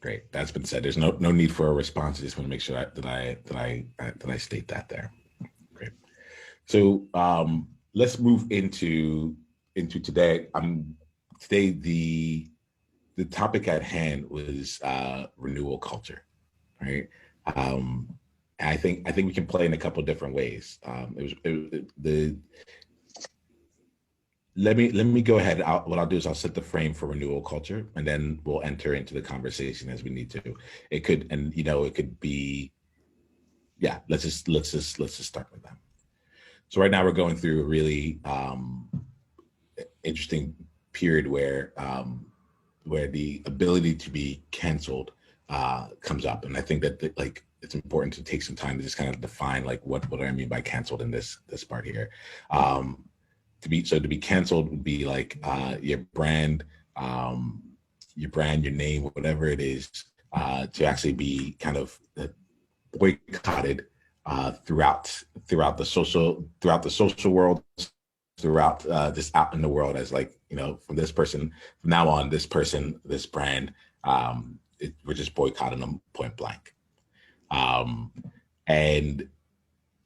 Great. That's been said. There's no need for a response. I just want to make sure that I state that there. Great. So let's move into today. Today the topic at hand was renewal culture, right? I think we can play in a couple of different ways. Let me go ahead. What I'll do is I'll set the frame for renewal culture, and then we'll enter into the conversation as we need to. It could, and it could be, yeah. Let's just start with that. So right now we're going through a really interesting period where the ability to be canceled comes up, and I think that it's important to take some time to just kind of define what do I mean by canceled in this part here. To be canceled would be like your brand, your name, whatever it is, to actually be kind of boycotted throughout the social world, throughout just out in the world, as from this person, from now on, this person, this brand, we're just boycotting them point blank. And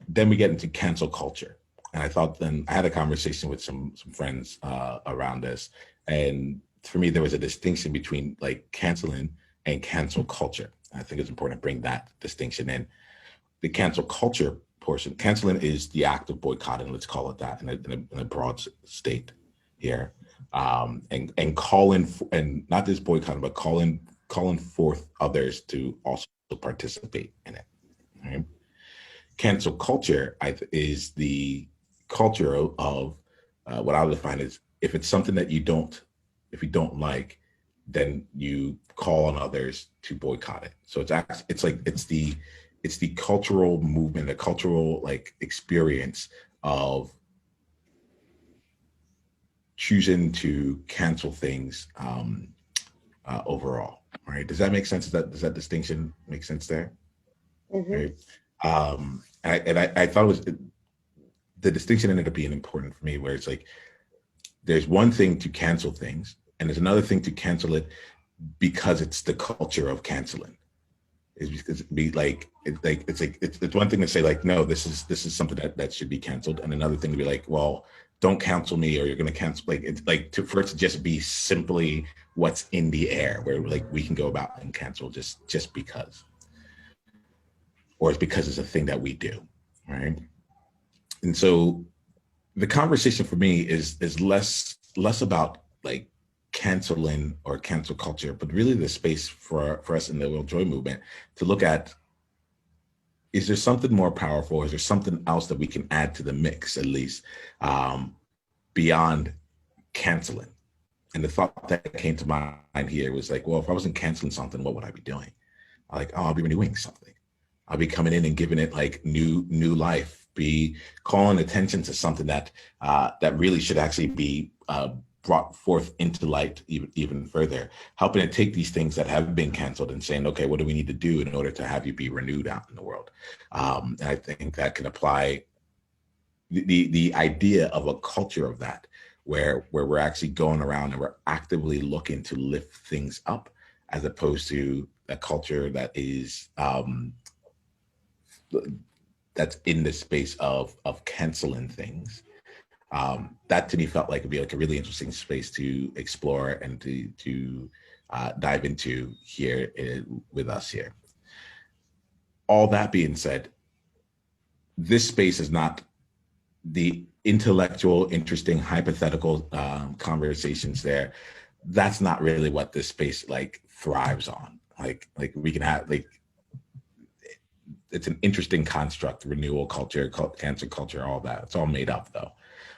then we get into cancel culture. And I had a conversation with some friends around this. And for me, there was a distinction between canceling and cancel culture. I think it's important to bring that distinction in. The cancel culture portion, canceling is the act of boycotting, let's call it that in a broad state here. And calling, and not just boycotting, but calling forth others to also participate in it. Right? Cancel culture is the culture of what I would define as, if it's something that if you don't like, then you call on others to boycott it. So it's the cultural movement, the cultural experience of choosing to cancel things overall. Right? Does that make sense? Does that distinction make sense there? Mm-hmm. Right? I thought it was. The distinction ended up being important for me, where it's there's one thing to cancel things, and there's another thing to cancel it because it's the culture of canceling. It's one thing to say no, this is something that should be canceled, and another thing to be well, don't cancel me, or you're going to cancel. For it to just be simply what's in the air, where we can go about and cancel just because, or it's because it's a thing that we do, right? And so the conversation for me is less about canceling or cancel culture, but really the space for us in the Will Joy movement to look at, is there something more powerful? Is there something else that we can add to the mix, at least, beyond canceling? And the thought that came to mind here was well, if I wasn't canceling something, what would I be doing? I'll be renewing something. I'll be coming in and giving it new life. Be calling attention to something that really should actually be brought forth into light even further, helping to take these things that have been canceled and saying, okay, what do we need to do in order to have you be renewed out in the world? And I think that can apply the idea of a culture of that, where we're actually going around and we're actively looking to lift things up, as opposed to a culture that is that's in the space of canceling things. That to me felt like it'd be a really interesting space to explore and to dive into here with us here. All that being said, this space is not the intellectual, interesting, hypothetical conversations there. That's not really what this space thrives on. We can have it's an interesting construct, renewal culture, cancer culture, all that. It's all made up, though.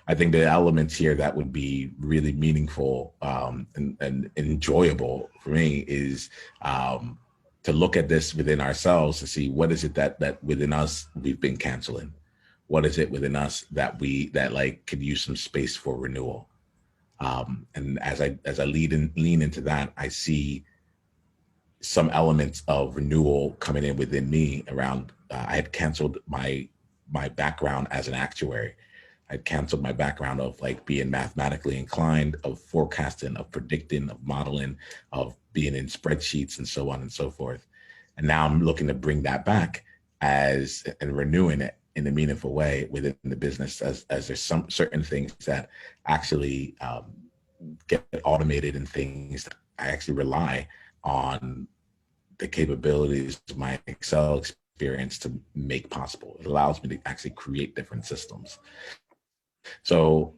I think the elements here that would be really meaningful and enjoyable for me is to look at this within ourselves, to see what is it that within us we've been canceling. What is it within us that could use some space for renewal? And as I lean into that, I see some elements of renewal coming in within me around, I had canceled my background as an actuary. I'd canceled my background of like being mathematically inclined, of forecasting, of predicting, of modeling, of being in spreadsheets and so on and so forth. And now I'm looking to bring that back as and renewing it in a meaningful way within the business as there's some certain things that actually get automated and things that I actually rely on the capabilities of my Excel experience to make possible. It allows me to actually create different systems. So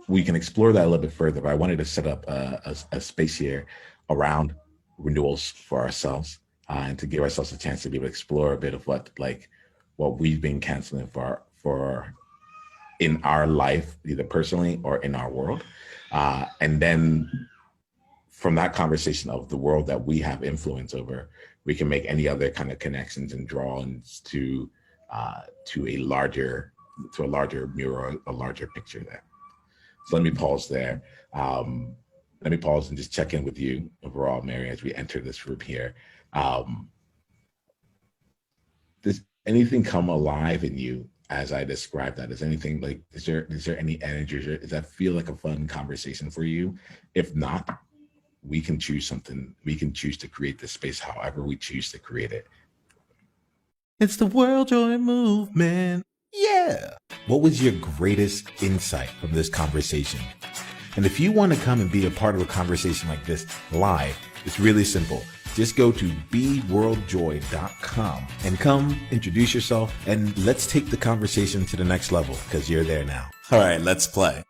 we can explore that a little bit further, but I wanted to set up a space here around renewals for ourselves and to give ourselves a chance to be able to explore a bit of what we've been canceling for in our life, either personally or in our world. And then from that conversation of the world that we have influence over, we can make any other kind of connections and drawings to a larger mirror, a larger picture there. So let me pause there. Let me pause and just check in with you overall, Mary, as we enter this group here. Does anything come alive in you as I describe that? Is anything like, is there any energy? Does that feel like a fun conversation for you? If not, we can choose something. We can choose to create this space however we choose to create it. It's the World Joy Movement. Yeah. What was your greatest insight from this conversation? And if you want to come and be a part of a conversation like this live, it's really simple. Just go to beworldjoy.com and come introduce yourself and let's take the conversation to the next level because you're there now. All right, let's play.